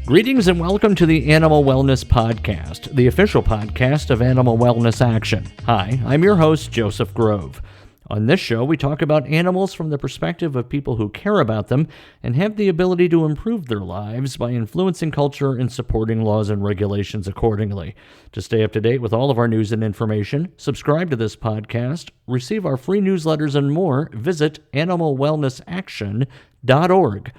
Greetings and welcome to the Animal Wellness Podcast, the official podcast of Animal Wellness Action. Hi, I'm your host, Joseph Grove. On this show, we talk about animals from the perspective of people who care about them and have the ability to improve their lives by influencing culture and supporting laws and regulations accordingly. To stay up to date with all of our news and information, subscribe to this podcast, receive our free newsletters and more, visit animalwellnessaction.org.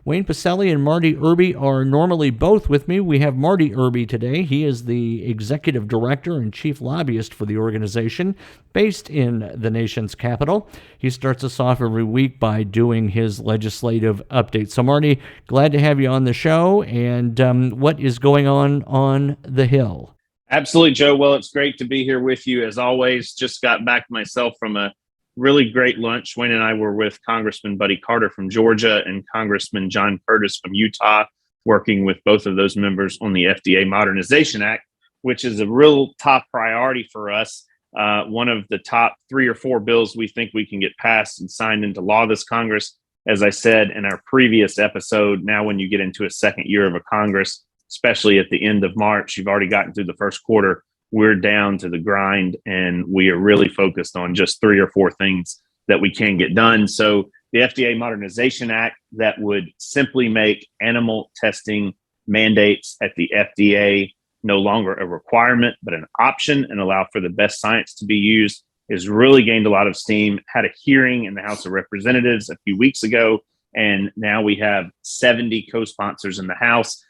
Wayne Pacelli and Marty Irby are normally both with me. We have Marty Irby today. He is the executive director and chief lobbyist for the organization based in the nation's capital. He starts us off every week by doing his legislative update. So, Marty, glad to have you on the show. And what is going on the Hill? Absolutely, Joe. Well, it's great to be here with you. As always, just got back myself from a really great lunch. Wayne and I were with Congressman Buddy Carter from Georgia and Congressman John Curtis from Utah, working with both of those members on the FDA Modernization Act, which is a real top priority for us. One of the top 3 or 4 bills we think we can get passed and signed into law this Congress. As I said in our previous episode, now when you get into a second year of a Congress, especially at the end of March, you've already gotten through the first quarter. We're down to the grind, and we are really focused on just 3 or 4 things that we can get done. So the FDA Modernization Act, that would simply make animal testing mandates at the FDA no longer a requirement, but an option, and allow for the best science to be used, has really gained a lot of steam. Had a hearing in the House of Representatives a few weeks ago, and now we have 70 co-sponsors in the House.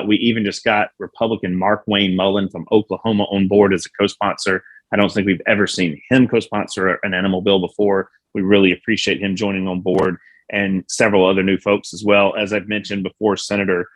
We even just got Republican Mark Wayne Mullen from Oklahoma on board as a co-sponsor. I don't think we've ever seen him co-sponsor an animal bill before. We really appreciate him joining on board, and several other new folks as well. As I've mentioned before, Senator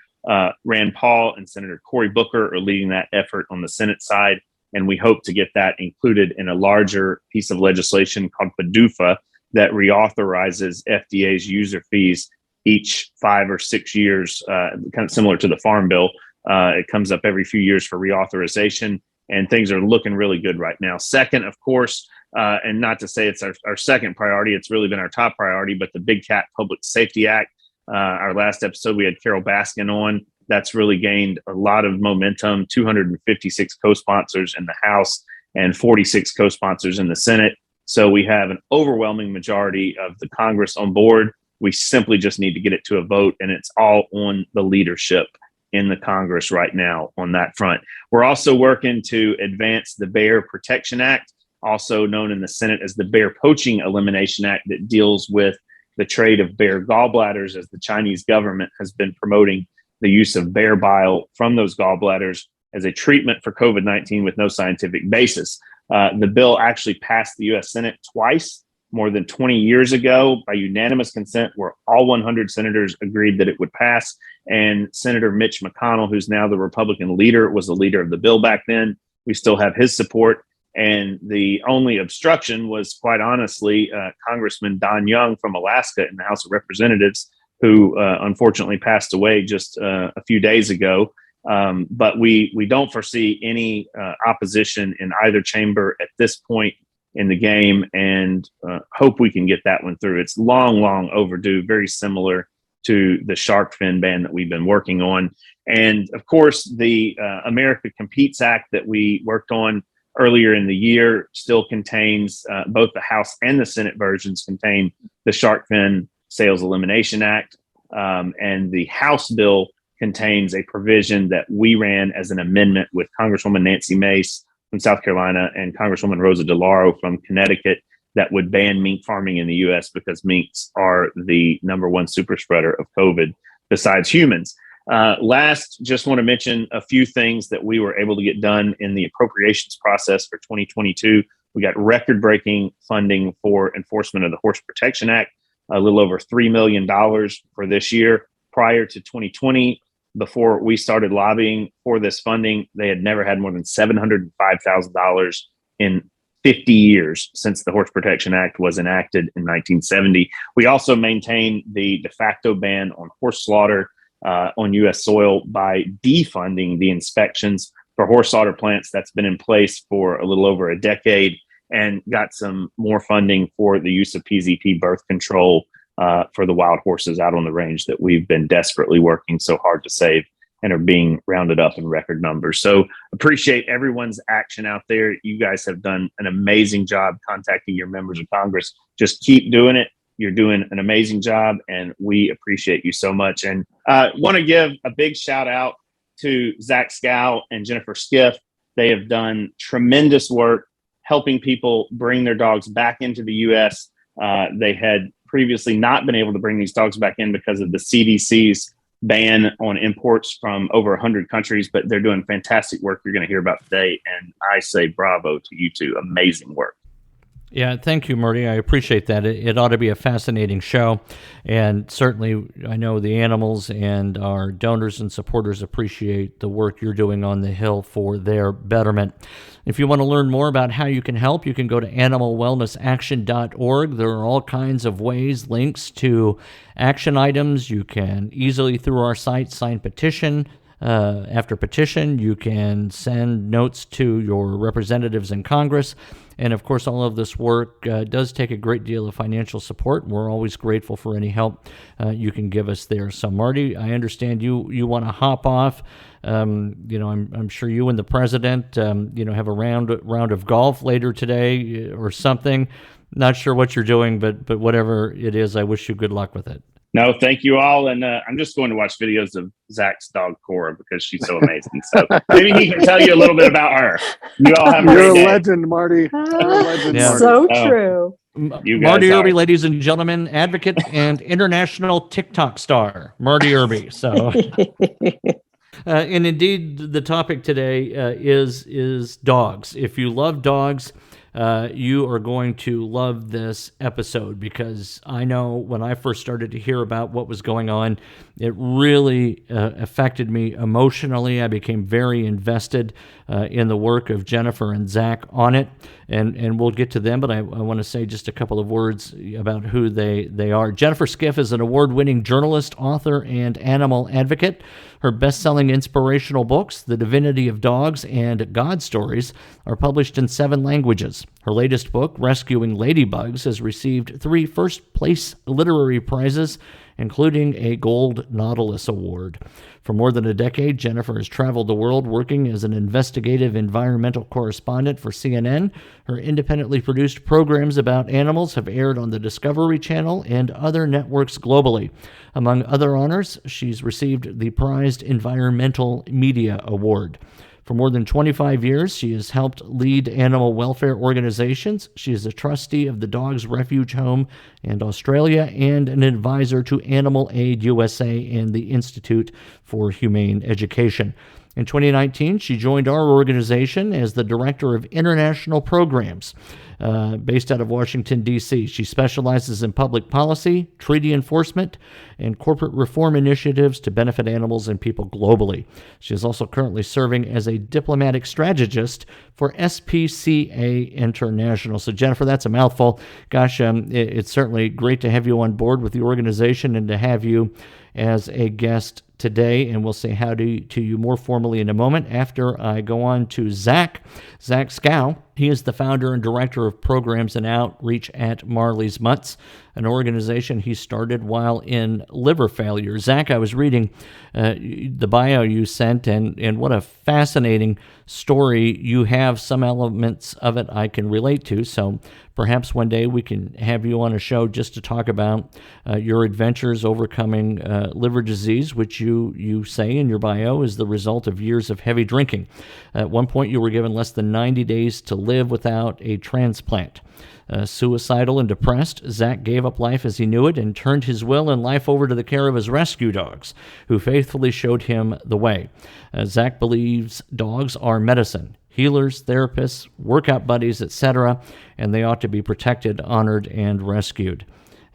Rand Paul and Senator Cory Booker are leading that effort on the Senate side, and we hope to get that included in a larger piece of legislation called PDUFA that reauthorizes FDA's user fees each 5 or 6 years, kind of similar to the Farm Bill. It comes up every few years for reauthorization, and things are looking really good right now. Second, of course, and not to say it's our second priority, it's really been our top priority, but the Big Cat Public Safety Act. Our last episode, we had Carol Baskin on. That's really gained a lot of momentum, 256 co-sponsors in the House and 46 co-sponsors in the Senate. So we have an overwhelming majority of the Congress on board. We simply just need to get it to a vote, and it's all on the leadership in the Congress right now on that front. We're also working to advance the Bear Protection Act, also known in the Senate as the Bear Poaching Elimination Act, that deals with the trade of bear gallbladders, as the Chinese government has been promoting the use of bear bile from those gallbladders as a treatment for COVID-19 with no scientific basis. The bill actually passed the U.S. Senate twice, more than 20 years ago, by unanimous consent, where all 100 senators agreed that it would pass. And Senator Mitch McConnell, who's now the Republican leader, was the leader of the bill back then. We still have his support. And the only obstruction was, quite honestly, Congressman Don Young from Alaska in the House of Representatives, who unfortunately passed away just a few days ago. But we don't foresee any opposition in either chamber at this point in the game, and hope we can get that one through. It's long overdue, very similar to the shark fin ban that we've been working on. And of course, the America Competes Act that we worked on earlier in the year still contains, both the House and the Senate versions contain the Shark Fin Sales Elimination Act. And the House bill contains a provision that we ran as an amendment with Congresswoman Nancy Mace from South Carolina and Congresswoman Rosa DeLauro from Connecticut that would ban mink farming in the U.S. because minks are the number one super spreader of COVID besides humans. Last, just want to mention a few things that we were able to get done in the appropriations process for 2022. We got record-breaking funding for enforcement of the Horse Protection Act, a little over $3 million for this year. Prior to 2020, before we started lobbying for this funding, they had never had more than $705,000 in 50 years since the Horse Protection Act was enacted in 1970. We also maintain the de facto ban on horse slaughter on U.S. soil by defunding the inspections for horse slaughter plants that's been in place for a little over a decade, and got some more funding for the use of PZP birth control for the wild horses out on the range that we've been desperately working so hard to save and are being rounded up in record numbers. So appreciate everyone's action out there. You guys have done an amazing job contacting your members of Congress. Just keep doing it. You're doing an amazing job, and we appreciate you so much. And want to give a big shout out to Zach Skow and Jennifer Skiff. They have done tremendous work helping people bring their dogs back into the U.S. They had previously not been able to bring these dogs back in because of the CDC's ban on imports from over 100 countries, but they're doing fantastic work you're going to hear about today. And I say bravo to you two. Amazing work. Yeah, thank you, Marty. I appreciate that. It ought to be a fascinating show. And certainly, I know the animals and our donors and supporters appreciate the work you're doing on the Hill for their betterment. If you want to learn more about how you can help, you can go to animalwellnessaction.org. There are all kinds of ways, links to action items. You can easily, through our site, sign petition. After petition, you can send notes to your representatives in Congress. And of course, all of this work does take a great deal of financial support. We're always grateful for any help you can give us there. So, Marty, I understand you want to hop off. I'm sure you and the president, have a round of golf later today or something. Not sure what you're doing, but whatever it is, I wish you good luck with it. No, thank you all. And I'm just going to watch videos of Zach's dog, Cora, because she's so amazing. So maybe he can tell you a little bit about her. You all have a You're a great day. legend, Marty. You're a legend, Yeah. Marty. So true. Marty Irby, ladies and gentlemen, advocate and international TikTok star, Marty Irby. So, and indeed, the topic today is dogs. If you love dogs, you are going to love this episode, because I know when I first started to hear about what was going on, it really affected me emotionally. I became very invested in the work of Jennifer and Zach on it, and we'll get to them, but I want to say just a couple of words about who they are. Jennifer Skiff is an award-winning journalist, author, and animal advocate. Her best-selling inspirational books, The Divinity of Dogs and God Stories, are published in 7 languages. Her latest book, Rescuing Ladybugs, has received 3 first-place literary prizes, including a Gold Nautilus Award. For more than a decade, Jennifer has traveled the world working as an investigative environmental correspondent for CNN. Her independently produced programs about animals have aired on the Discovery Channel and other networks globally. Among other honors, she's received the prized Environmental Media Award. For more than 25 years, she has helped lead animal welfare organizations. She is a trustee of the Dogs Refuge Home in Australia and an advisor to Animal Aid USA and the Institute for Humane Education. In 2019, she joined our organization as the Director of International Programs, based out of Washington, D.C. She specializes in public policy, treaty enforcement, and corporate reform initiatives to benefit animals and people globally. She is also currently serving as a diplomatic strategist for SPCA International. So, Jennifer, that's a mouthful. Gosh, it's certainly great to have you on board with the organization and to have you as a guest today, and we'll say howdy to you more formally in a moment after I go on to Zach Skow. He is the founder and director of programs and outreach at Marley's Mutts, an organization he started while in liver failure. Zach, I was reading the bio you sent, and what a fascinating story you have. Some elements of it I can relate to, so perhaps one day we can have you on a show just to talk about your adventures overcoming liver disease, which you say in your bio is the result of years of heavy drinking. At one point, you were given less than 90 days to live without a transplant. Suicidal and depressed, Zach gave up life as he knew it and turned his will and life over to the care of his rescue dogs, who faithfully showed him the way. Zach believes dogs are medicine, healers, therapists, workout buddies, etc., and they ought to be protected, honored, and rescued.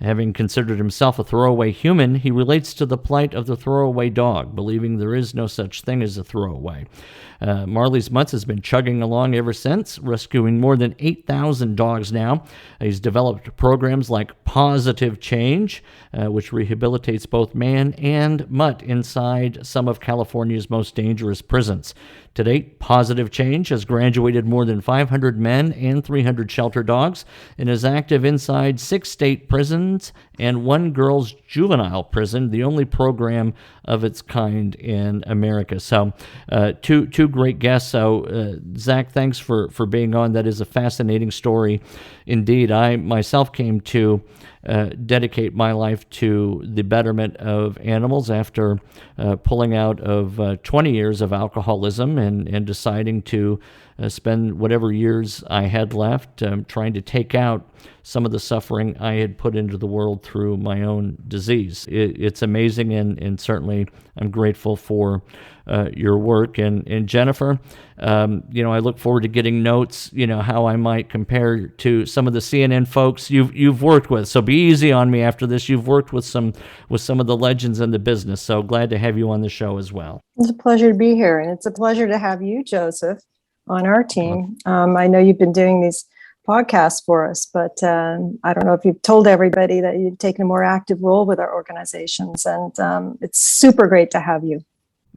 Having considered himself a throwaway human, he relates to the plight of the throwaway dog, believing there is no such thing as a throwaway. Marley's Mutts has been chugging along ever since, rescuing more than 8,000 dogs now. He's developed programs like Positive Change, which rehabilitates both man and mutt inside some of California's most dangerous prisons. To date, Positive Change has graduated more than 500 men and 300 shelter dogs and is active inside 6 state prisons prisons and one girls' juvenile prison, the only program of its kind in America. So two great guests. So Zach, thanks for being on. That is a fascinating story indeed. I myself came to dedicate my life to the betterment of animals after pulling out of 20 years of alcoholism and deciding to spend whatever years I had left trying to take out some of the suffering I had put into the world through my own disease. It's amazing, and certainly I'm grateful for your work. And Jennifer, I look forward to getting notes, how I might compare to some of the CNN folks you've worked with. So be easy on me after this. You've worked with some of the legends in the business. So glad to have you on the show as well. It's a pleasure to be here, and it's a pleasure to have you, Joseph, on our team. I know you've been doing these podcasts for us, but I don't know if you've told everybody that you've taken a more active role with our organizations, and it's super great to have you.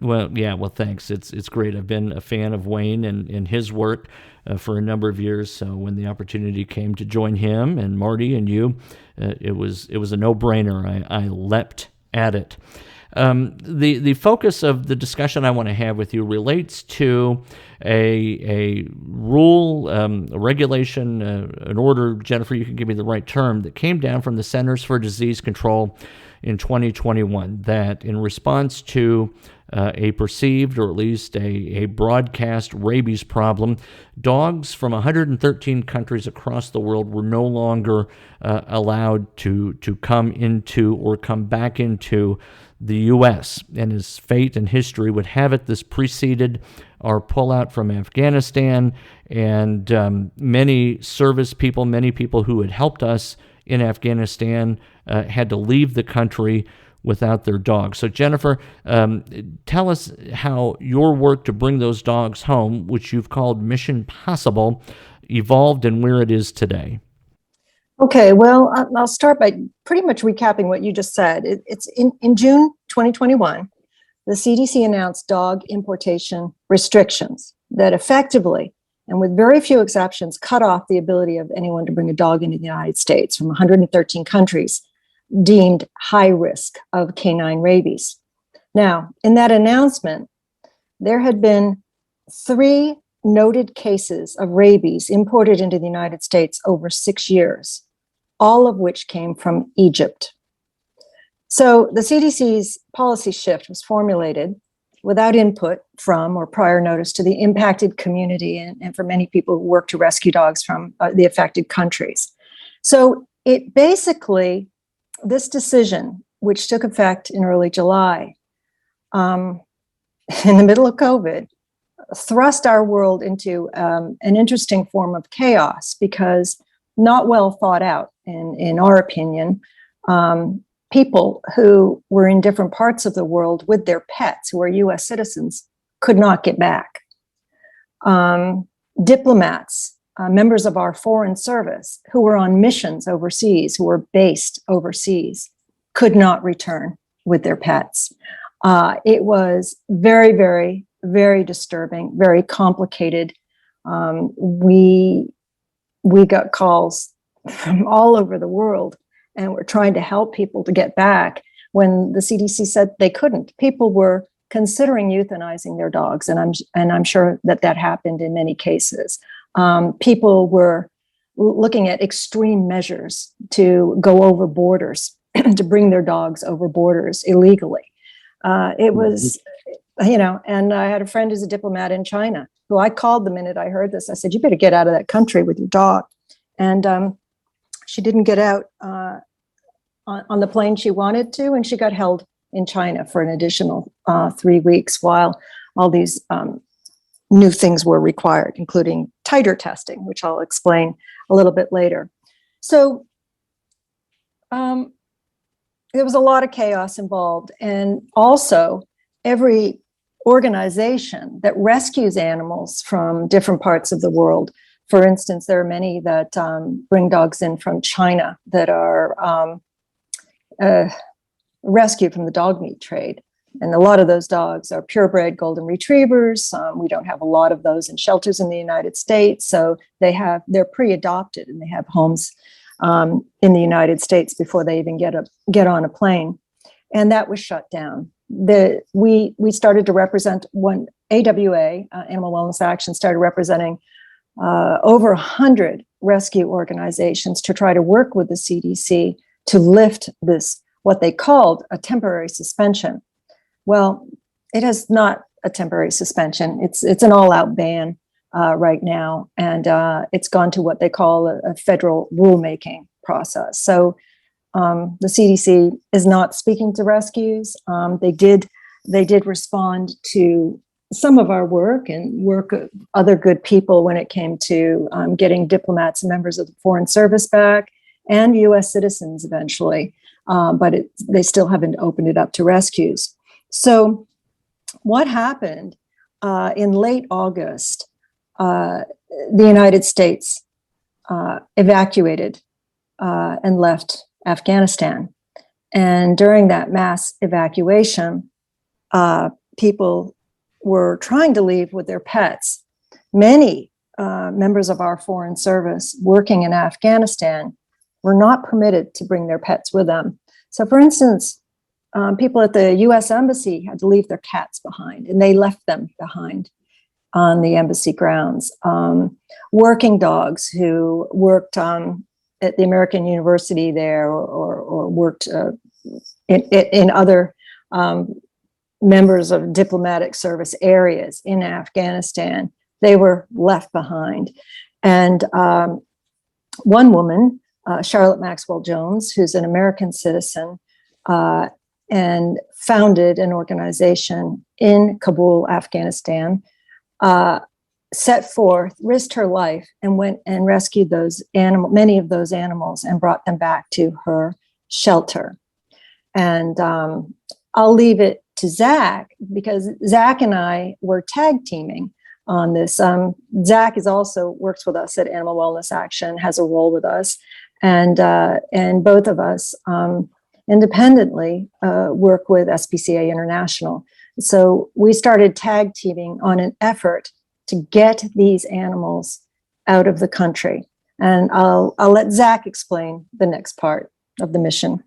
Well, thanks. It's great. I've been a fan of Wayne and his work for a number of years. So when the opportunity came to join him and Marty and you, it was a no-brainer. I leapt at it. The focus of the discussion I want to have with you relates to a rule, a regulation, an order, Jennifer, you can give me the right term, that came down from the Centers for Disease Control in 2021 that in response to a perceived, or at least a broadcast rabies problem, dogs from 113 countries across the world were no longer allowed to come into or come back into the U.S. And as fate and history would have it, this preceded our pullout from Afghanistan, and many service people, many people who had helped us in Afghanistan had to leave the country without their dogs. So Jennifer, tell us how your work to bring those dogs home, which you've called Mission Possible, evolved and where it is today. Okay, well, I'll start by pretty much recapping what you just said. It's in June 2021, the CDC announced dog importation restrictions that effectively, and with very few exceptions, cut off the ability of anyone to bring a dog into the United States from 113 countries deemed high risk of canine rabies. Now, in that announcement, there had been 3 noted cases of rabies imported into the United States over 6 years, all of which came from Egypt. So the CDC's policy shift was formulated without input from or prior notice to the impacted community and for many people who work to rescue dogs from the affected countries. So it basically, this decision, which took effect in early July, in the middle of COVID, thrust our world into an interesting form of chaos, because not well thought out, in our opinion, people who were in different parts of the world with their pets, who are U.S. citizens, could not get back. Diplomats, members of our foreign service who were on missions overseas, who were based overseas, could not return with their pets. It was very, very, very disturbing, very complicated. We got calls from all over the world, and we're trying to help people to get back when the CDC said they couldn't. People were considering euthanizing their dogs, and I'm sure that happened in many cases. People were looking at extreme measures to go over borders, to bring their dogs over borders illegally. It was, and I had a friend who's a diplomat in China who I called the minute I heard this. I said, you better get out of that country with your dog. And she didn't get out on the plane she wanted to, and she got held in China for an additional 3 weeks while all these new things were required, including titer testing, which I'll explain a little bit later. So there was a lot of chaos involved. And also, every organization that rescues animals from different parts of the world, for instance, there are many that bring dogs in from China that are rescued from the dog meat trade. And a lot of those dogs are purebred golden retrievers. We don't have a lot of those in shelters in the United States. So they're pre-adopted and they have homes in the United States before they even get on a plane. And that was shut down. We started to represent when AWA, Animal Wellness Action, started representing over 100 rescue organizations to try to work with the CDC to lift this, what they called a temporary suspension. Well, it is not a temporary suspension. It's an all-out ban right now, and it's gone to what they call a federal rulemaking process. So the CDC is not speaking to rescues. They did respond to some of our work and work of other good people when it came to getting diplomats and members of the Foreign Service back and U.S. citizens eventually, but they still haven't opened it up to rescues. So what happened in late August, the United States evacuated and left Afghanistan. And during that mass evacuation, people were trying to leave with their pets. Many members of our Foreign Service working in Afghanistan were not permitted to bring their pets with them. So for instance, people at the U.S. Embassy had to leave their cats behind, and they left them behind on the embassy grounds. Working dogs who worked at the American University there or worked in other members of diplomatic service areas in Afghanistan, they were left behind. And one woman, Charlotte Maxwell Jones, who's an American citizen, and founded an organization in Kabul, Afghanistan, set forth, risked her life, and went and rescued many of those animals and brought them back to her shelter. And I'll leave it to Zach, because Zach and I were tag teaming on this. Zach also works with us at Animal Wellness Action, has a role with us, and both of us independently work with SPCA International. So we started tag teaming on an effort to get these animals out of the country. And I'll let Zach explain the next part of the mission.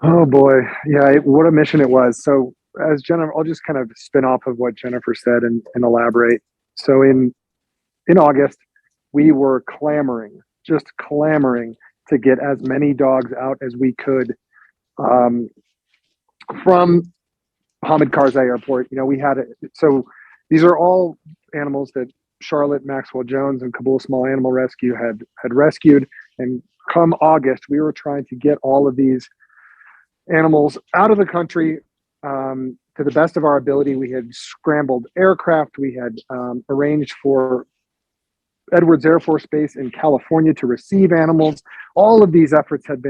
Oh boy. Yeah, what a mission it was. So as Jennifer, I'll just kind of spin off of what Jennifer said and elaborate. So in August, we were just clamoring to get as many dogs out as we could from Hamid Karzai Airport. We had it. So these are all animals that Charlotte Maxwell Jones and Kabul Small Animal Rescue had rescued. And come August, we were trying to get all of these animals out of the country to the best of our ability. We had scrambled aircraft. We had arranged for Edwards Air Force Base in California to receive animals. All of these efforts had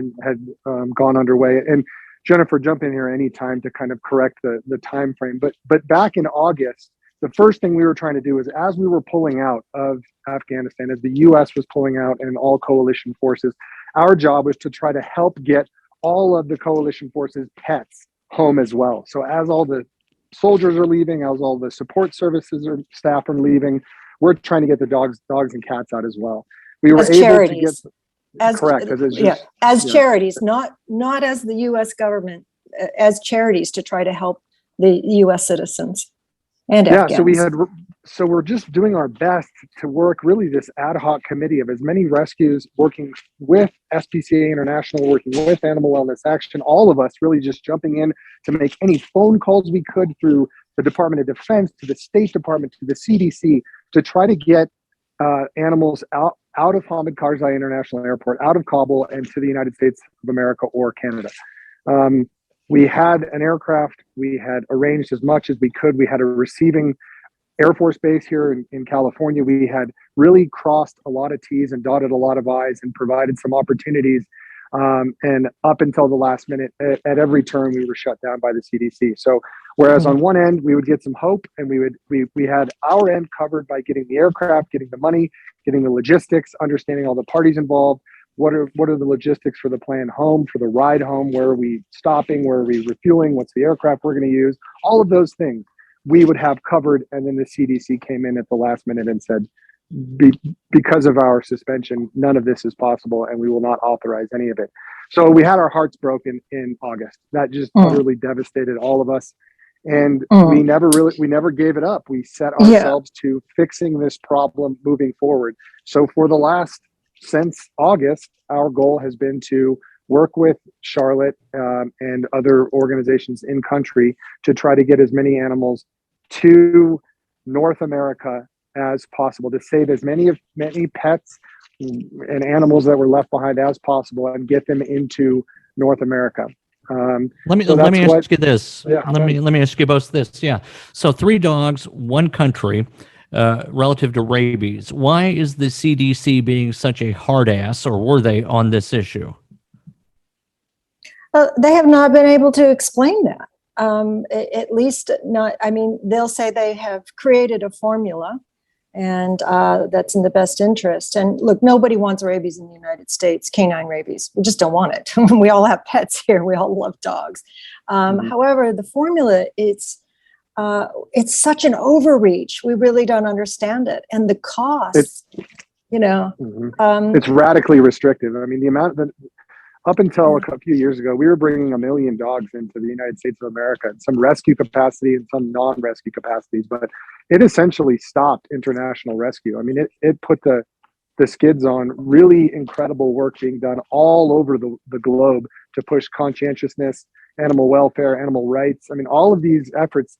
gone underway. And Jennifer, jump in here anytime to kind of correct the time frame. But back in August, the first thing we were trying to do is, as we were pulling out of Afghanistan, as the U.S. was pulling out and all coalition forces, our job was to try to help get all of the coalition forces' pets home as well. So as all the soldiers are leaving, as all the support services or staff are leaving, we're trying to get the dogs and cats out as well. We were as able charities. to get correct as charities, not as the U.S. government, as charities to try to help the U.S. citizens and Afghans. So we're just doing our best to work really this ad hoc committee of as many rescues, working with SPCA International, working with Animal Wellness Action, all of us really just jumping in to make any phone calls we could through the Department of Defense, to the State Department, to the CDC, to try to get animals out of Hamid Karzai International Airport, out of Kabul, and to the United States of America or Canada. We had an aircraft. We had arranged as much as we could. We had a receiving Air Force Base here in California. We had really crossed a lot of T's and dotted a lot of I's and provided some opportunities. And up until the last minute, at every turn, we were shut down by the CDC. So whereas on one end, we would get some hope, and we had our end covered by getting the aircraft, getting the money, getting the logistics, understanding all the parties involved. What are the logistics for the plan home, for the ride home? Where are we stopping? Where are we refueling? What's the aircraft we're going to use? All of those things we would have covered. And then the CDC came in at the last minute and said, because of our suspension, none of this is possible, and we will not authorize any of it. So we had our hearts broken in August. That just utterly devastated all of us. And we never gave it up. We set ourselves to fixing this problem moving forward. So since August, our goal has been to work with Charlotte and other organizations in country to try to get as many animals to North America as possible, to save as many pets and animals that were left behind as possible and get them into North America. Let me ask you this. Yeah, let me ask you both this. Yeah. So 3 dogs, 1 country, relative to rabies. Why is the CDC being such a hard ass, or were they, on this issue? They have not been able to explain that. At least not. I mean, they'll say they have created a formula, and that's in the best interest. And look, nobody wants rabies in the United States, canine rabies. We just don't want it. We all have pets here. We all love dogs. However, the formula, it's such an overreach. We really don't understand it. And the cost, it's radically restrictive. I mean, the amount that up until a few years ago, we were bringing 1 million dogs into the United States of America, in some rescue capacity and some non-rescue capacities, but it essentially stopped international rescue. I mean, it put the skids on really incredible work being done all over the globe to push conscientiousness, animal welfare, animal rights. I mean, all of these efforts,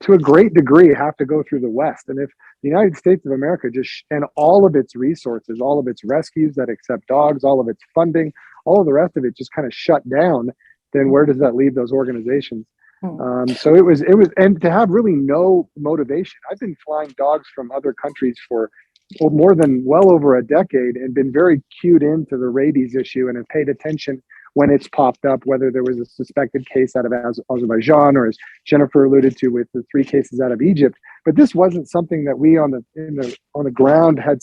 to a great degree, have to go through the West. And if the United States of America and all of its resources, all of its rescues that accept dogs, all of its funding, all of the rest of it just kind of shut down, then where does that leave those organizations? So it was, and to have really no motivation. I've been flying dogs from other countries for well over a decade and been very cued into the rabies issue and have paid attention when it's popped up, whether there was a suspected case out of Azerbaijan, or as Jennifer alluded to with the 3 cases out of Egypt. But this wasn't something that we on the ground had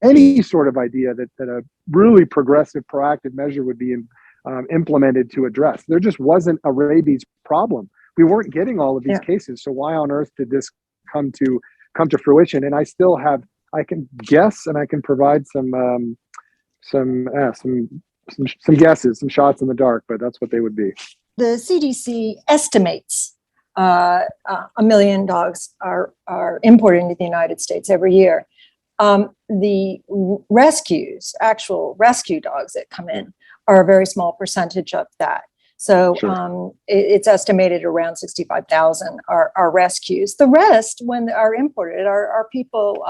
any sort of idea that a really progressive, proactive measure would be implemented to address. There just wasn't a rabies problem. We weren't getting all of these cases. So why on earth did this come to fruition? And I can guess, and I can provide some guesses, some shots in the dark, but that's what they would be. The CDC estimates 1 million dogs are imported into the United States every year. The actual rescue dogs that come in, are a very small percentage of that. So it's estimated around 65,000 are rescues. The rest, when they are imported, are people,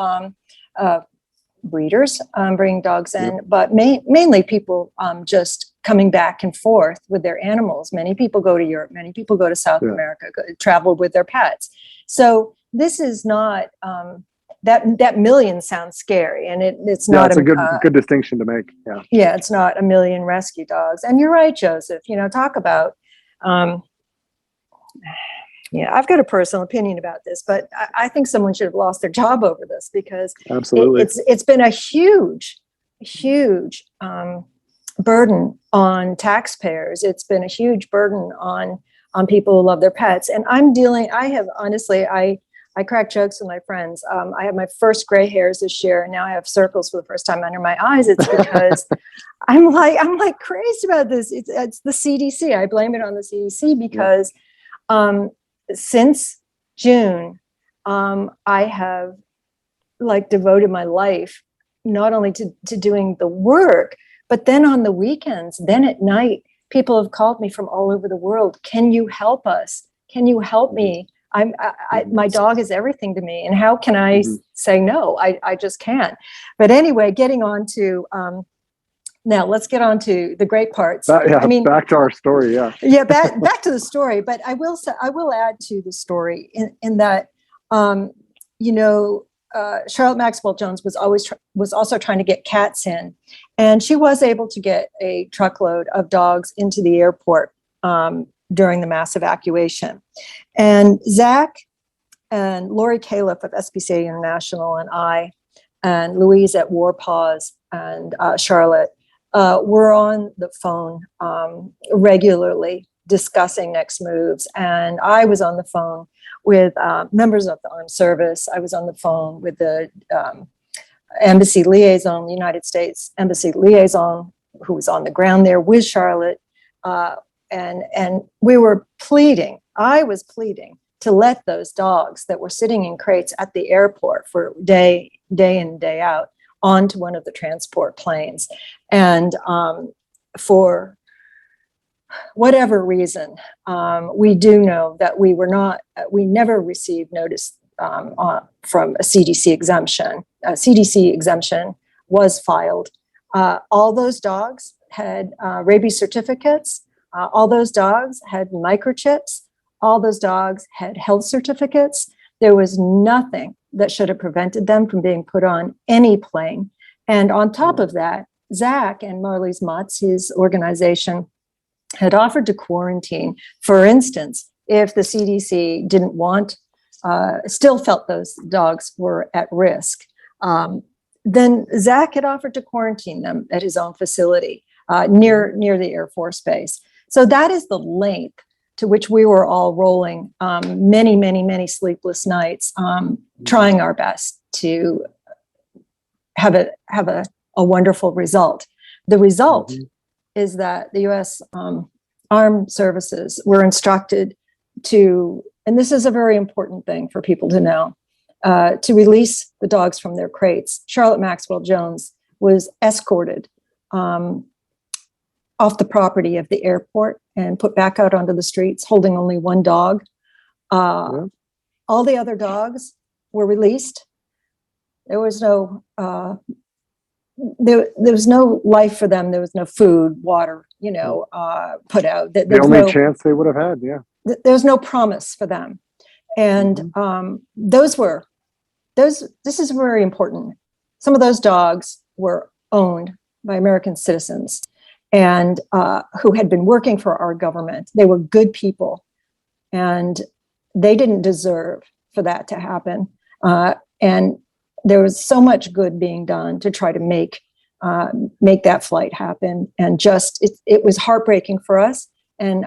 breeders bringing dogs in, but mainly people just coming back and forth with their animals. Many people go to Europe, many people go to South America, travel with their pets. So this is not, that million sounds scary, and it's not. It's a good distinction to make. Yeah, it's not 1 million rescue dogs. And you're right, Joseph. Talk about. I've got a personal opinion about this, but I think someone should have lost their job over this, because absolutely, it's been a huge burden on taxpayers. It's been a huge burden on people who love their pets. And I crack jokes with my friends. I have my first gray hairs this year, and now I have circles for the first time under my eyes. It's because I'm like crazy about this. It's the CDC. I blame it on the CDC because since June, I have devoted my life not only to doing the work, but then on the weekends, then at night, people have called me from all over the world. Can you help us? Can you help me? My dog is everything to me, and how can I say no? I just can't. But anyway, getting on to now, let's get on to the great parts. Back to our story. Back to the story. But I will add to the story in that Charlotte Maxwell Jones was also trying to get cats in, and she was able to get a truckload of dogs into the airport during the mass evacuation. And Zach and Lori Califf of SPCA International and I and Louise at War Paws and Charlotte were on the phone regularly discussing next moves. And I was on the phone with members of the armed service. I was on the phone with the embassy liaison, the United States embassy liaison, who was on the ground there with Charlotte. And we were pleading, I was pleading to let those dogs that were sitting in crates at the airport for day in, day out onto one of the transport planes. And for whatever reason, we do know that we never received notice from a CDC exemption. A CDC exemption was filed. All those dogs had rabies certificates. All those dogs had microchips. All those dogs had health certificates. There was nothing that should have prevented them from being put on any plane. And on top of that, Zach and Marley's Mutts, his organization, had offered to quarantine. For instance, if the CDC didn't want, still felt those dogs were at risk, then Zach had offered to quarantine them at his own facility near the Air Force Base. So that is the length to which we were all rolling many sleepless nights, trying our best to have a wonderful result. The result is that the U.S. Armed Services were instructed to, and this is a very important thing for people to know, to release the dogs from their crates. Charlotte Maxwell Jones was escorted off the property of the airport and put back out onto the streets, holding only one dog. All the other dogs were released. There was no there was no life for them. There was no food, water, put out. The only chance they would have had, there was no promise for them. And this is very important. Some of those dogs were owned by American citizens and who had been working for our government. They were good people, and they didn't deserve for that to happen. And there was so much good being done to try to make that flight happen. And just, it was heartbreaking for us. And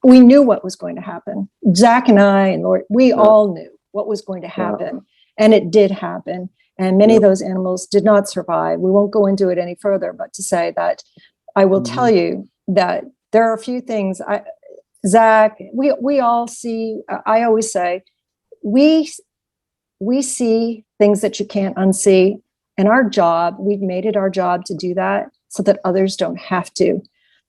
we knew what was going to happen. Zach and I and Lori, we all knew what was going to happen. And it did happen. And many of those animals did not survive. We won't go into it any further, but to say that I will tell you that there are a few things, Zach, we all see, I always say, we see things that you can't unsee. And our job, we've made it our job to do that so that others don't have to.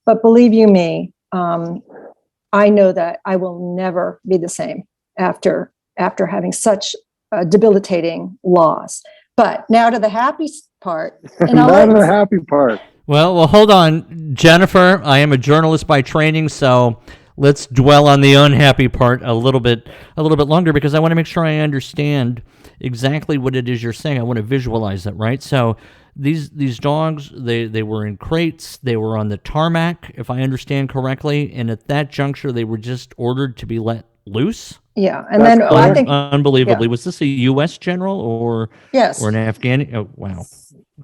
But believe you me, I know that I will never be the same after having such a debilitating loss. But now to the happy part. And now to the happy part. Well, hold on, Jennifer. I am a journalist by training, so let's dwell on the unhappy part a little bit longer, because I want to make sure I understand exactly what it is you're saying. I want to visualize that, right? So these dogs, they were in crates, they were on the tarmac, if I understand correctly, and at that juncture they were just ordered to be let loose? Yeah, and then I think unbelievably, was this a U.S. general or an Afghan? Oh, wow.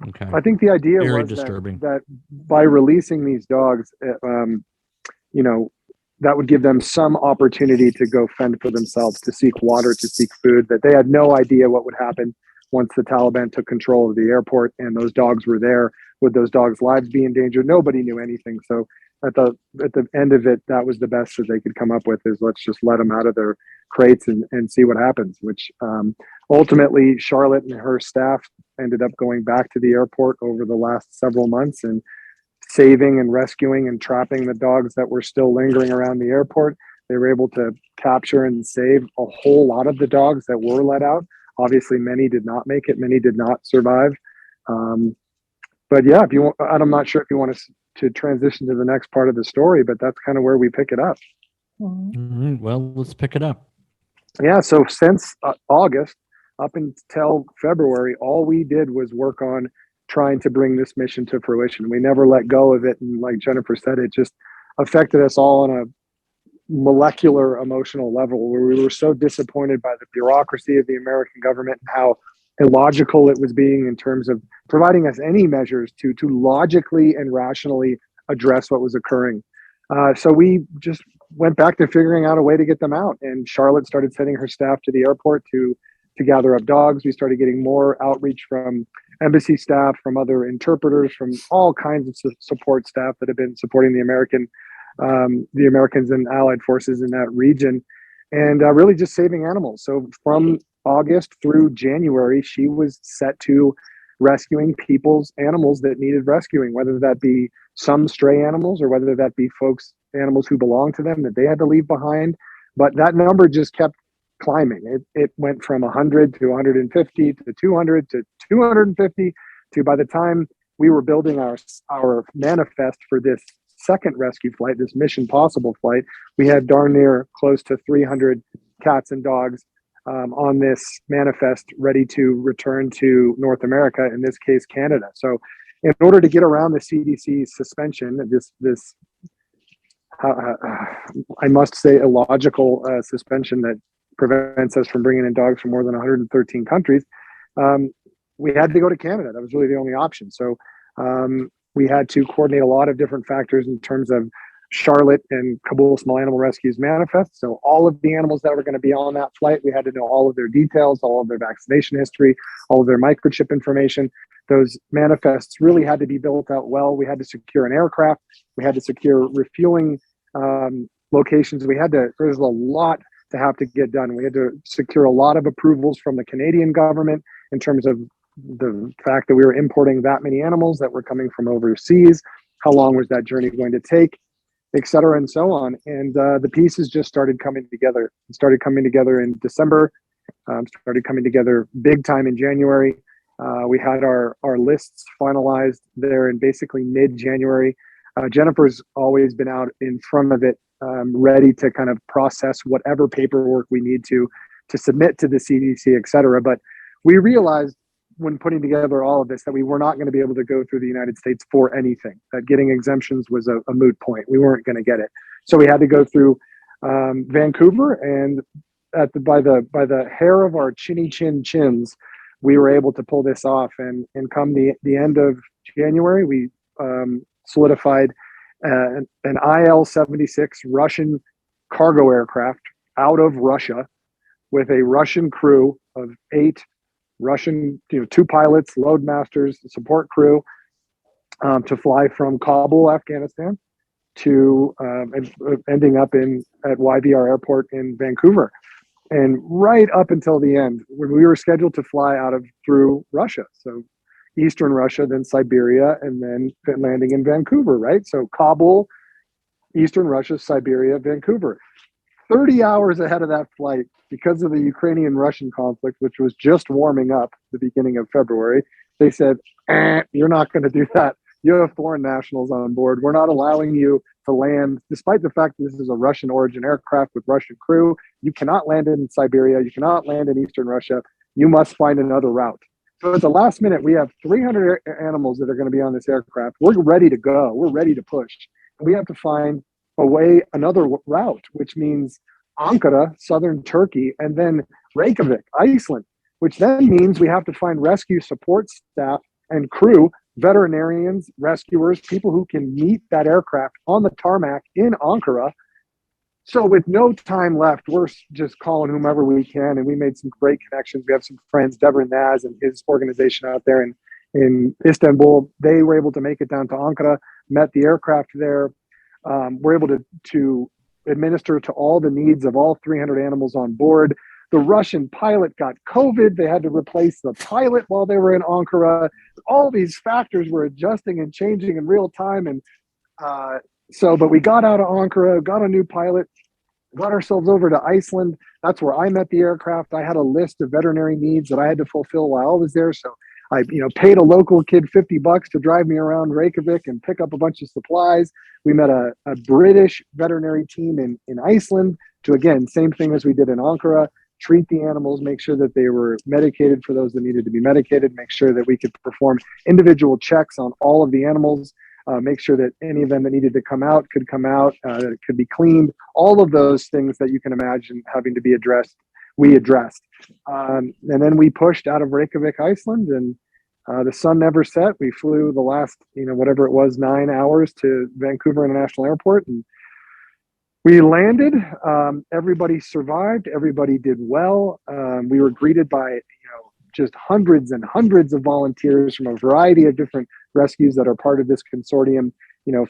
Okay. I think the idea Very was disturbing. that by releasing these dogs, that would give them some opportunity to go fend for themselves, to seek water, to seek food, that they had no idea what would happen once the Taliban took control of the airport and those dogs were there. Would those dogs' lives be in danger? Nobody knew anything. So at the end of it, that was the best that they could come up with, is let's just let them out of their crates and see what happens, which ultimately Charlotte and her staff ended up going back to the airport over the last several months and saving and rescuing and trapping the dogs that were still lingering around the airport. They were able to capture and save a whole lot of the dogs that were let out. Obviously, many did not make it. Many did not survive. But yeah, if you want, I'm not sure if you want to transition to the next part of the story, but that's kind of where we pick it up. Mm-hmm. Well, let's pick it up. Yeah. So since August up until February, all we did was work on trying to bring this mission to fruition. We never let go of it. And like Jennifer said, it just affected us all on a molecular emotional level, where we were so disappointed by the bureaucracy of the American government and how illogical it was being in terms of providing us any measures to logically and rationally address what was occurring. So we just went back to figuring out a way to get them out. And Charlotte started sending her staff to the airport to gather up dogs. We started getting more outreach from embassy staff, from other interpreters, from all kinds of support staff that have been supporting the Americans and allied forces in that region, and really just saving animals. So from August through January, she was set to rescuing people's animals that needed rescuing, whether that be some stray animals or whether that be animals who belong to them that they had to leave behind. But that number just kept climbing. It went from 100 to 150 to 200 to 250 to, by the time we were building our manifest for this second rescue flight, this Mission Possible flight, we had darn near close to 300 cats and dogs on this manifest ready to return to North America, in this case, Canada. So in order to get around the CDC suspension, this I must say, illogical suspension that prevents us from bringing in dogs from more than 113 countries, we had to go to Canada. That was really the only option. So we had to coordinate a lot of different factors in terms of Charlotte and Kabul Small Animal Rescue's manifest. So all of the animals that were going to be on that flight, we had to know all of their details, all of their vaccination history, all of their microchip information. Those manifests really had to be built out well. We had to secure an aircraft. We had to secure refueling locations. There's a lot to have to get done. We had to secure a lot of approvals from the Canadian government in terms of the fact that we were importing that many animals that were coming from overseas. How long was that journey going to take, et cetera, and so on. And the pieces just started coming together. It started coming together in December, started coming together big time in January. We had our lists finalized there in basically mid-January. Jennifer's always been out in front of it, ready to kind of process whatever paperwork we need to submit to the CDC, et cetera. But we realized when putting together all of this that we were not going to be able to go through the United States for anything, that getting exemptions was a moot point. We weren't going to get it. So we had to go through Vancouver, and by the hair of our chins, we were able to pull this off. And come the end of January, we solidified an IL-76 Russian cargo aircraft out of Russia with a Russian crew of 8 Russian, 2 pilots, load masters, support crew, to fly from Kabul, Afghanistan, to ending up at YVR Airport in Vancouver. And right up until the end, when we were scheduled to fly through Russia, so Eastern Russia, then Siberia, and then landing in Vancouver, right? So Kabul, Eastern Russia, Siberia, Vancouver. 30 hours ahead of that flight, because of the Ukrainian-Russian conflict, which was just warming up the beginning of February, they said, you're not going to do that. You have foreign nationals on board. We're not allowing you to land, despite the fact that this is a Russian origin aircraft with Russian crew. You cannot land in Siberia. You cannot land in Eastern Russia. You must find another route. So at the last minute, we have 300 animals that are going to be on this aircraft. We're ready to go. We're ready to push. We have to find another route, which means Ankara, southern Turkey, and then Reykjavik, Iceland, which then means we have to find rescue support staff and crew, veterinarians, rescuers, people who can meet that aircraft on the tarmac in Ankara. So with no time left, we're just calling whomever we can, and we made some great connections. We have some friends, Devon Naz and his organization out there in Istanbul. They were able to make it down to Ankara, met the aircraft there. We're able to administer to all the needs of all 300 animals on board. The Russian pilot got COVID. They had to replace the pilot while they were in Ankara. All these factors were adjusting and changing in real time. And but we got out of Ankara, got a new pilot, got ourselves over to Iceland. That's where I met the aircraft. I had a list of veterinary needs that I had to fulfill while I was there. So I paid a local kid $50 to drive me around Reykjavik and pick up a bunch of supplies. We met a British veterinary team in Iceland to, again, same thing as we did in Ankara, treat the animals, make sure that they were medicated for those that needed to be medicated, make sure that we could perform individual checks on all of the animals, make sure that any of them that needed to come out could come out, that it could be cleaned, all of those things that you can imagine having to be addressed, we addressed. And then we pushed out of Reykjavik, Iceland, and the sun never set. We flew the last, whatever it was, 9 hours to Vancouver International Airport, and We landed. Everybody survived. Everybody did well. We were greeted by, just hundreds and hundreds of volunteers from a variety of different rescues that are part of this consortium.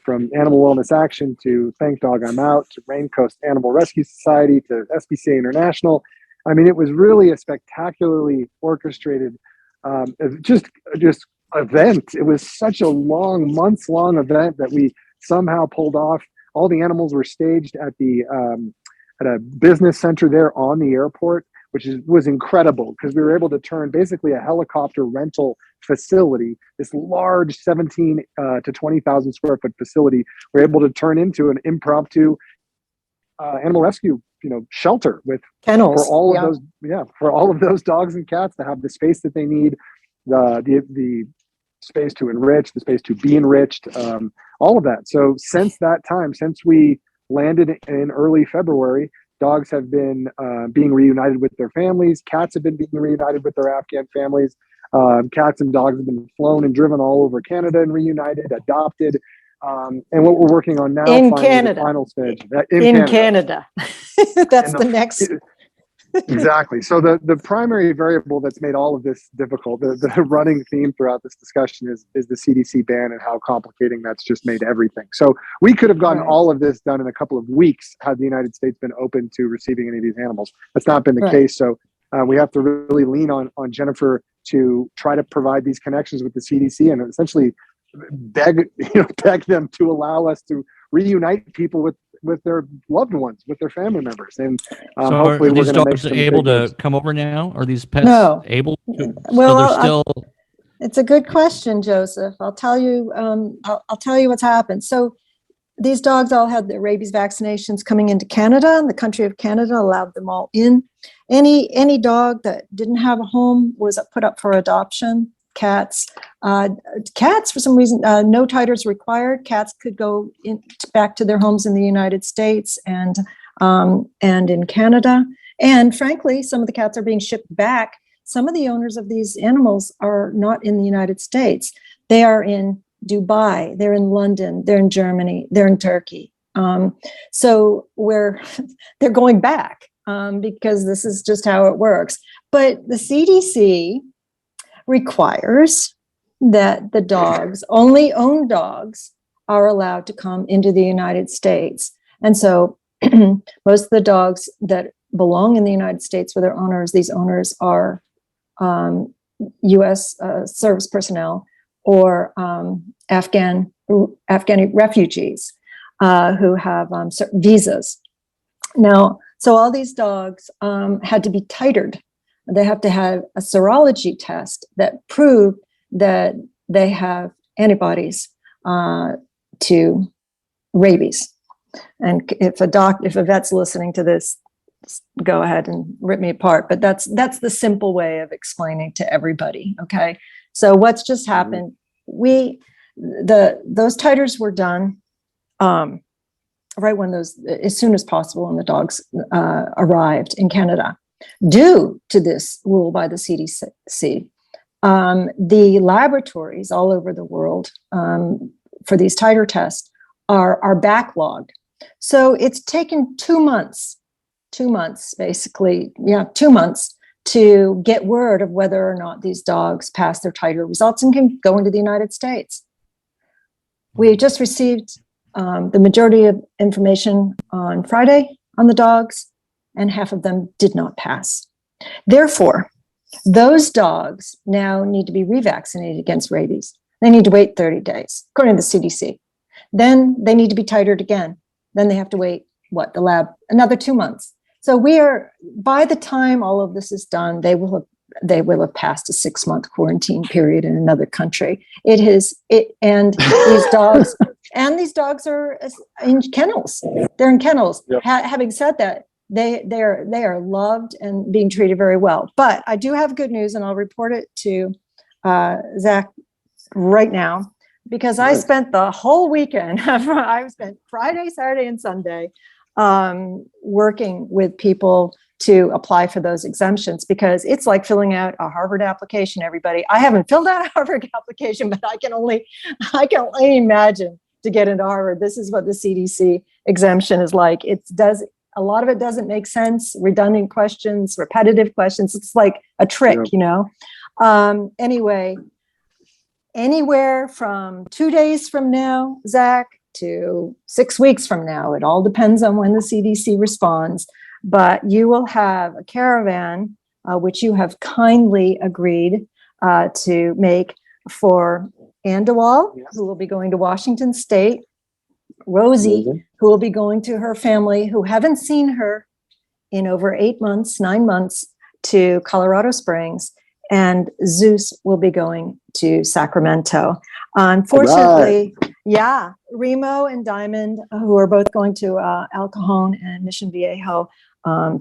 From Animal Wellness Action to Thank Dog I'm Out to Rain Coast Animal Rescue Society to SPCA International. I mean, it was really a spectacularly orchestrated, just event. It was such a months-long event that we somehow pulled off. All the animals were staged at a business center there on the airport, which was incredible because we were able to turn basically a helicopter rental facility, this large 17 to 20,000 square foot facility, we're able to turn into an impromptu animal rescue, shelter with Kennels. for all of those dogs and cats to have the space that they need, the space to enrich, the space to be enriched, all of that. So since that time, since we landed in early February, dogs have been being reunited with their families. Cats have been being reunited with their Afghan families. Cats and dogs have been flown and driven all over Canada and reunited, adopted. And what we're working on now, in finally, Canada, the final stage. In Canada. That's the next. Exactly. So the primary variable that's made all of this difficult, the running theme throughout this discussion is the CDC ban and how complicating that's just made everything. So we could have gotten all of this done in a couple of weeks had the United States been open to receiving any of these animals. That's not been the case. So we have to really lean on Jennifer to try to provide these connections with the CDC and essentially beg them to allow us to reunite people with their loved ones, with their family members. And so hopefully are these we're dogs able to come over now? Are these pets able to? Well, so they're still. It's a good question, Joseph. I'll tell you. I'll tell you what's happened. So these dogs all had their rabies vaccinations coming into Canada, and the country of Canada allowed them all in. Any dog that didn't have a home was put up for adoption. Cats, for some reason, no titers required. Cats could go back to their homes in the United States and in Canada. And frankly, some of the cats are being shipped back. Some of the owners of these animals are not in the United States. They are in Dubai, they're in London, they're in Germany, they're in Turkey. So they're going back because this is just how it works. But the CDC requires that the dogs, only owned dogs, are allowed to come into the United States. And so most of the dogs that belong in the United States with their owners, these owners are U.S. service personnel or Afghani refugees who have certain visas. Now, so all these dogs had to be titered. They have to have a serology test that prove that they have antibodies to rabies. And if a vet's listening to this, go ahead and rip me apart. But that's the simple way of explaining to everybody. Okay. So what's just happened? Those titers were done right when as soon as possible when the dogs arrived in Canada. Due to this rule by the CDC, the laboratories all over the world for these titer tests are backlogged. So it's taken 2 months basically, 2 months to get word of whether or not these dogs pass their titer results and can go into the United States. We just received the majority of information on Friday on the dogs, and half of them did not pass. Therefore, those dogs now need to be revaccinated against rabies. They need to wait 30 days, according to the CDC. Then they need to be titered again. Then they have to wait, the lab, another 2 months. So by the time all of this is done, they will have passed a 6-month quarantine period in another country. And these dogs are in kennels. They're in kennels. Yep. Having said that, they are loved and being treated very well. But I do have good news, and I'll report it to Zach right now, because I spent the whole weekend. I spent Friday, Saturday, and Sunday working with people to apply for those exemptions, because it's like filling out a Harvard application, everybody. I haven't filled out a Harvard application, but I can only imagine to get into Harvard. This is what the CDC exemption is like. A lot of it doesn't make sense, redundant questions, repetitive questions. It's like a trick, Anyway, anywhere from 2 days from now, Zach, to 6 weeks from now, it all depends on when the CDC responds, but you will have a caravan, which you have kindly agreed to make for Andewal, who will be going to Washington State, Rosie, who will be going to her family, who haven't seen her in over 9 months, to Colorado Springs, and Zeus will be going to Sacramento. Unfortunately, Remo and Diamond, who are both going to El Cajon and Mission Viejo,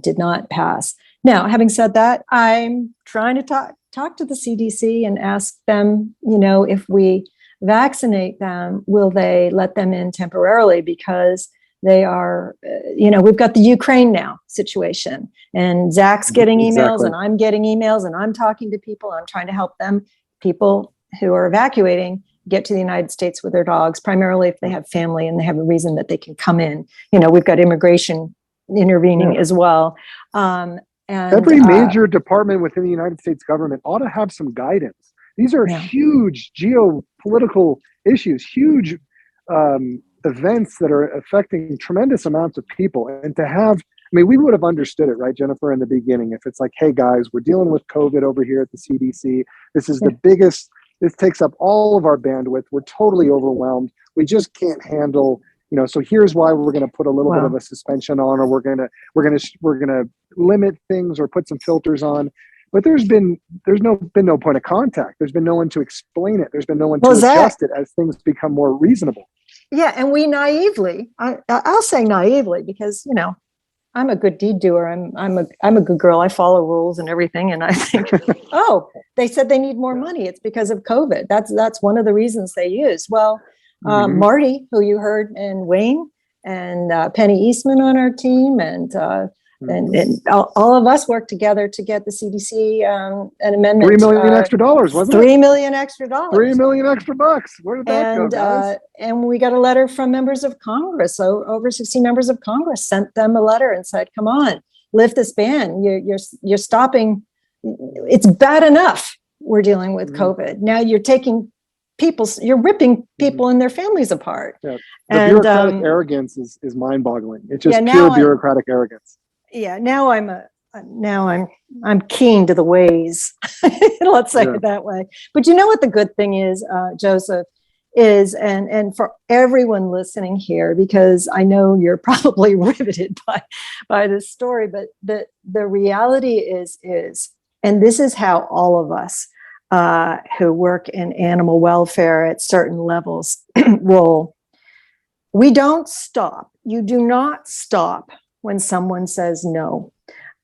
did not pass. Now, having said that, I'm trying to talk to the CDC and ask them, if we vaccinate them, will they let them in temporarily? Because they are, we've got the Ukraine now situation, and Zach's getting emails and I'm getting emails and I'm talking to people. I'm trying to help them, people who are evacuating, get to the United States with their dogs, primarily if they have family and they have a reason that they can come in. We've got immigration intervening as well. And every major department within the United States government ought to have some guidance. These are huge geopolitical issues, huge events that are affecting tremendous amounts of people. And to have, we would have understood it, right, Jennifer, in the beginning, if it's like, hey guys, we're dealing with COVID over here at the CDC. This is the biggest, this takes up all of our bandwidth. We're totally overwhelmed. We just can't handle, so here's why we're going to put a little bit of a suspension on, or we're going to limit things or put some filters on. But there's been no point of contact. There's been no one to explain it. There's been no one to adjust it as things become more reasonable. Yeah, and we naively, I'll say naively, because I'm a good deed doer. I'm a good girl. I follow rules and everything. And I think, they said they need more money. It's because of COVID. That's one of the reasons they use. Well, Marty, who you heard, and Wayne and Penny Eastman on our team, and all of us worked together to get the CDC an amendment. $3 million extra dollars, wasn't it? $3 million extra dollars. $3 million extra bucks. Where did that go, guys? And we got a letter from members of Congress. So over 60 members of Congress sent them a letter and said, "Come on, lift this ban. You're stopping. It's bad enough we're dealing with COVID. Now you're taking you're ripping people and their families apart." Yeah. The bureaucratic arrogance is mind-boggling. It's just pure bureaucratic arrogance. Yeah, now I'm keen to the ways. Let's say it that way. But you know what the good thing is, Joseph, is, and for everyone listening here, because I know you're probably riveted by this story, but the reality is, and this is how all of us who work in animal welfare at certain levels roll. We don't stop. You do not stop when someone says no.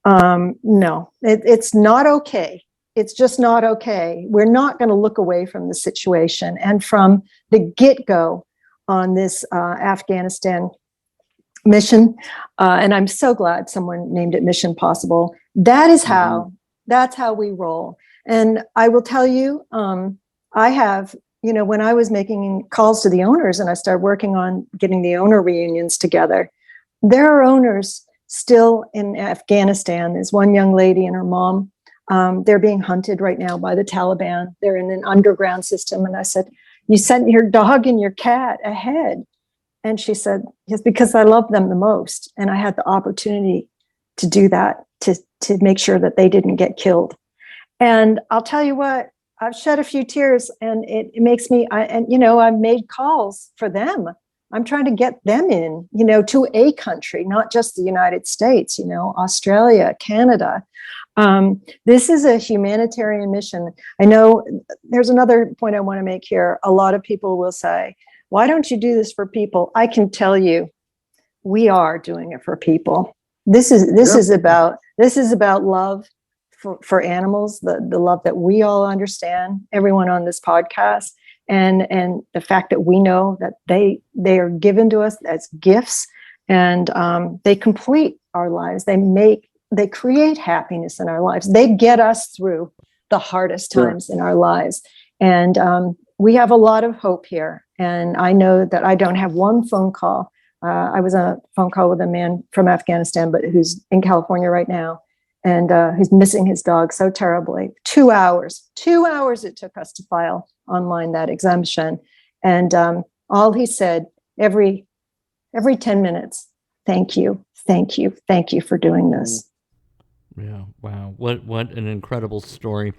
No, it's not okay. It's just not okay. We're not going to look away from the situation. And from the get-go on this Afghanistan mission, and I'm so glad someone named it Mission Possible. That is that's how we roll. And I will tell you, I have, when I was making calls to the owners and I started working on getting the owner reunions together, there are owners still in Afghanistan. There's one young lady and her mom. They're being hunted right now by the Taliban. They're in an underground system. And I said, "You sent your dog and your cat ahead." And she said, "Yes, because I love them the most. And I had the opportunity to do that, to make sure that they didn't get killed." And I'll tell you what, I've shed a few tears, and it makes me, I've made calls for them. I'm trying to get them in, to a country, not just the United States, Australia, Canada. This is a humanitarian mission. I know there's another point I want to make here. A lot of people will say, "Why don't you do this for people?" I can tell you, we are doing it for people. This is about love for animals, the love that we all understand, everyone on this podcast. And the fact that we know that they are given to us as gifts, and they complete our lives. They create happiness in our lives. They get us through the hardest times in our lives. And we have a lot of hope here. And I know that I don't have one phone call I was on a phone call with a man from Afghanistan, but who's in California right now, and who's missing his dog so terribly. 2 hours it took us to file online that exemption. And all he said every 10 minutes, thank you for doing this. Yeah, wow. What an incredible story.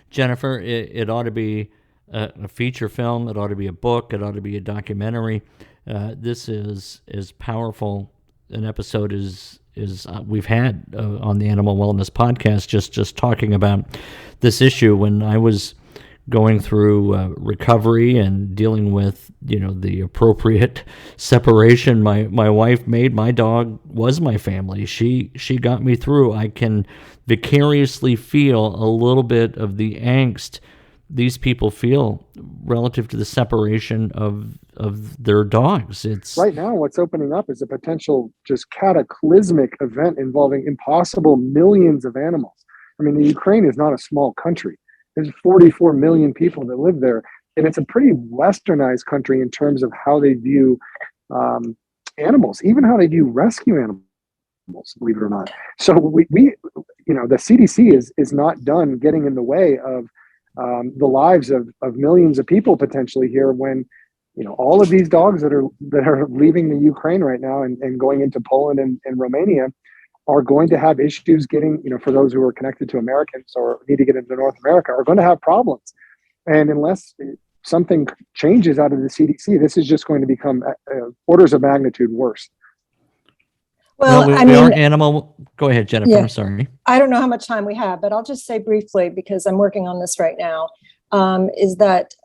Jennifer, it ought to be a feature film. It ought to be a book. It ought to be a documentary. This is as powerful an episode as we've had on the Animal Wellness Podcast, just talking about this issue. When I was going through recovery and dealing with, the appropriate separation my wife made, my dog was my family. She got me through. I can vicariously feel a little bit of the angst these people feel relative to the separation of their dogs. It's right now what's opening up is a potential just cataclysmic event involving impossible millions of animals. I mean, the Ukraine is not a small country. There's 44 million people that live there, and it's a pretty westernized country in terms of how they view animals, even how they view rescue animals, believe it or not. So we the CDC is not done getting in the way of the lives of millions of people potentially here, when all of these dogs that are leaving the Ukraine right now and going into Poland and Romania are going to have issues getting, for those who are connected to Americans or need to get into North America, are going to have problems. And unless something changes out of the CDC, this is just going to become orders of magnitude worse. Well, we are animal. Go ahead, Jennifer. Yeah. I'm sorry. I don't know how much time we have, but I'll just say briefly, because I'm working on this right now, is that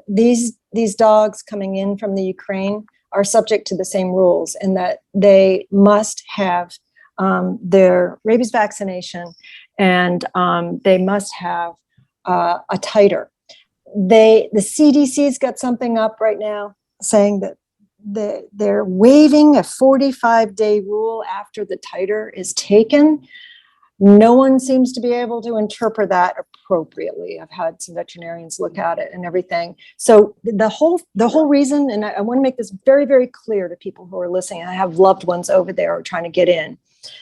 these dogs coming in from the Ukraine are subject to the same rules, in that they must have their rabies vaccination, and they must have a titer. The CDC's got something up right now saying that they're waiving a 45-day rule after the titer is taken. No one seems to be able to interpret that appropriately. I've had some veterinarians look at it and everything. So the whole reason, and I want to make this very, very clear to people who are listening, I have loved ones over there who are trying to get in.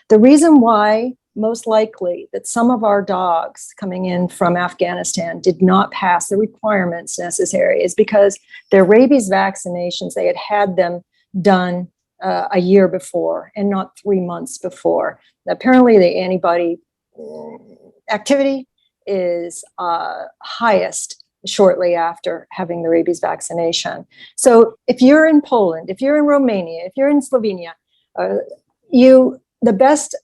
The reason why most likely that some of our dogs coming in from Afghanistan did not pass the requirements necessary is because their rabies vaccinations, they had them done a year before and not 3 months before. Apparently the antibody activity is highest shortly after having the rabies vaccination. So if you're in Poland, if you're in Romania, if you're in Slovenia, the best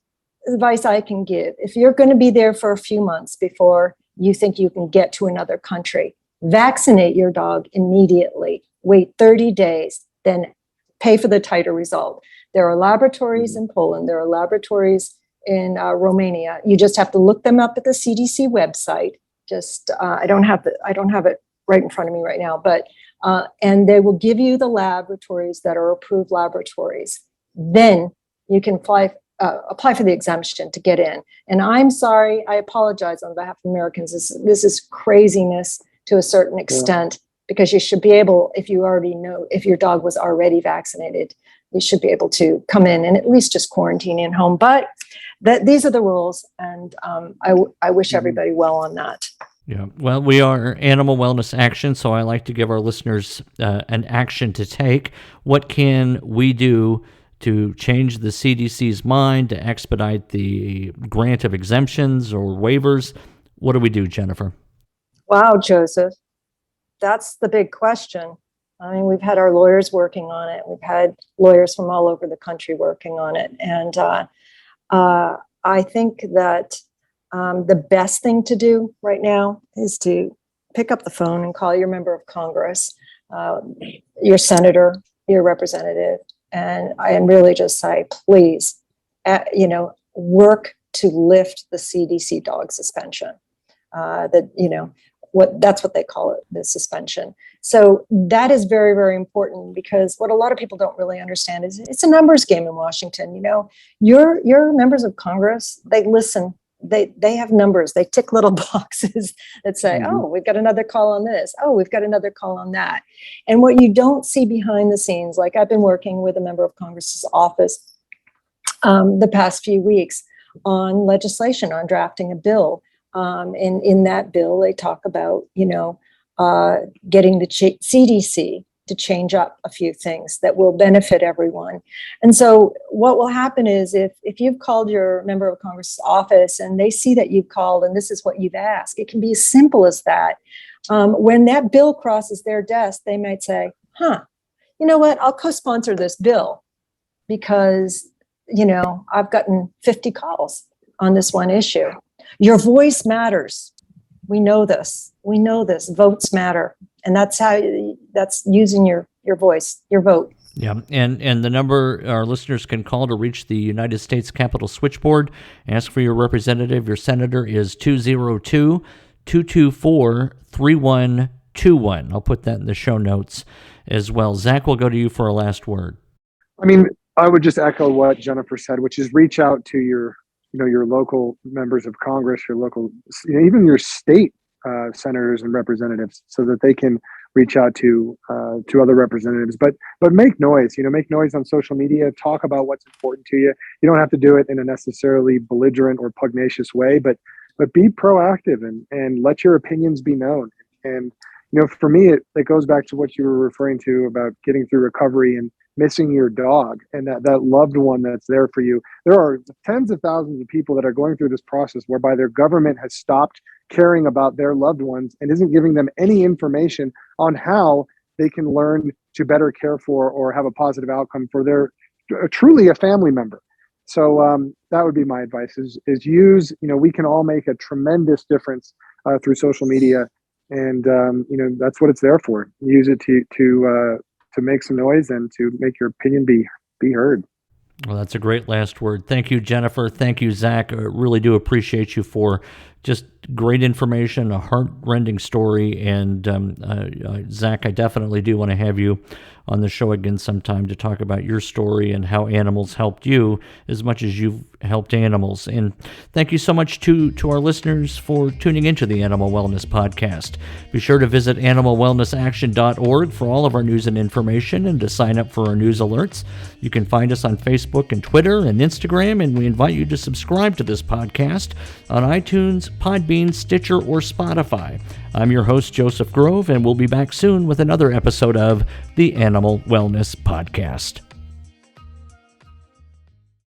advice I can give, if you're going to be there for a few months before you think you can get to another country, vaccinate your dog immediately. Wait 30 days, then pay for the titer result. There are laboratories in Poland. There are laboratories in Romania. You just have to look them up at the CDC website. I don't have it right in front of me right now, but and they will give you the laboratories that are approved laboratories. Then you can apply for the exemption to get in. And I'm sorry, I apologize on behalf of Americans. This is craziness to a certain extent, because you should be able, if you already know, if your dog was already vaccinated, you should be able to come in and at least just quarantine in home. But these are the rules, and I wish everybody well on that. Yeah, well, we are Animal Wellness Action, so I like to give our listeners an action to take. What can we do to change the CDC's mind, to expedite the grant of exemptions or waivers? What do we do, Jennifer? Wow, Joseph, that's the big question. I mean, we've had our lawyers working on it. We've had lawyers from all over the country working on it. And I think that the best thing to do right now is to pick up the phone and call your member of Congress, your senator, your representative, and really just say, please, work to lift the CDC dog suspension. That's what they call it, the suspension. So that is very, very important, because what a lot of people don't really understand is it's a numbers game in Washington. Your members of Congress, they listen they have numbers. They tick little boxes that say, oh, we've got another call on this. Oh, we've got another call on that. And what you don't see behind the scenes, like I've been working with a member of Congress's office the past few weeks on legislation, on drafting a bill. And in that bill, they talk about, getting the CDC to change up a few things that will benefit everyone. And so what will happen is if you've called your member of Congress's office and they see that you've called and this is what you've asked, it can be as simple as that. When that bill crosses their desk, they might say, you know what, I'll co-sponsor this bill because, I've gotten 50 calls on this one issue. Your voice matters. We know this. Votes matter. And that's using your voice, your vote. Yeah, and the number our listeners can call to reach the United States Capitol switchboard, ask for your representative, your senator, is 202-224-3121. I'll put that in the show notes as well. Zach, we'll go to you for a last word. I mean, I would just echo what Jennifer said, which is reach out to your local members of Congress, your local, even your state senators and representatives, so that they can reach out to other representatives. But make noise. Make noise on social media. Talk about what's important to you. You don't have to do it in a necessarily belligerent or pugnacious way, but be proactive and let your opinions be known. And for me, it goes back to what you were referring to about getting through recovery and missing your dog and that loved one that's there for you. There are tens of thousands of people that are going through this process whereby their government has stopped caring about their loved ones and isn't giving them any information on how they can learn to better care for or have a positive outcome for their truly a family member. So that would be my advice is use, we can all make a tremendous difference through social media. And, that's what it's there for. Use it to make some noise and to make your opinion be heard. Well, that's a great last word. Thank you, Jennifer. Thank you, Zach. I really do appreciate you for just great information, a heart-rending story. And Zach, I definitely do want to have you on the show again sometime to talk about your story and how animals helped you as much as you've helped animals. And thank you so much to our listeners for tuning into the Animal Wellness Podcast. Be sure to visit animalwellnessaction.org for all of our news and information and to sign up for our news alerts. You can find us on Facebook and Twitter and Instagram, and we invite you to subscribe to this podcast on iTunes, Podbean, Stitcher, or Spotify. I'm your host, Joseph Grove, and we'll be back soon with another episode of the Animal Wellness Podcast.